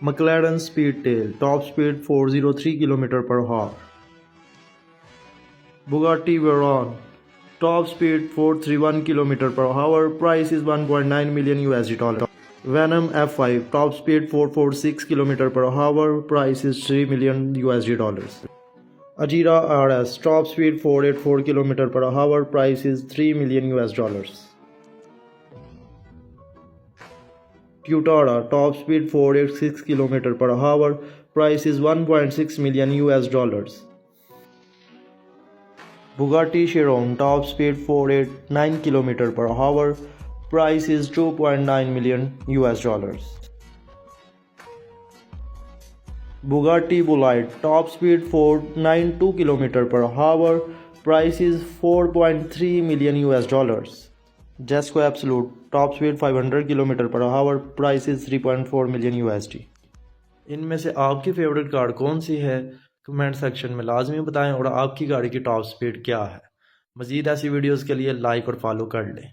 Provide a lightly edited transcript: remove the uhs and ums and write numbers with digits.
McLaren Speedtail, top speed 403 km/h. Bugatti Veyron, top speed 431 km/h, price is 1.9 million USD. Venom F5, top speed 446 km/h, price is 3 million USD. Ajira RS, top speed 484 km/h, price is 3 million USD. Tutara, top speed 486 km/h, price is 1.6 million USD. Bugatti Chiron, top speed 489 km/h, price is 2.9 million USD. Bugatti Bolide, top speed 492 km/h, price is 4.3 million USD. Jesco Absolute, top speed 500 km/h, price is 3.4 million USD. इनमें से आपकी favourite car कौन सी है comment section में लाजमी बताएं और आपकी गाड़ी की टॉप स्पीड क्या है। मज़ीद ऐसी वीडियोस के लिए लाइक और फॉलो कर लें।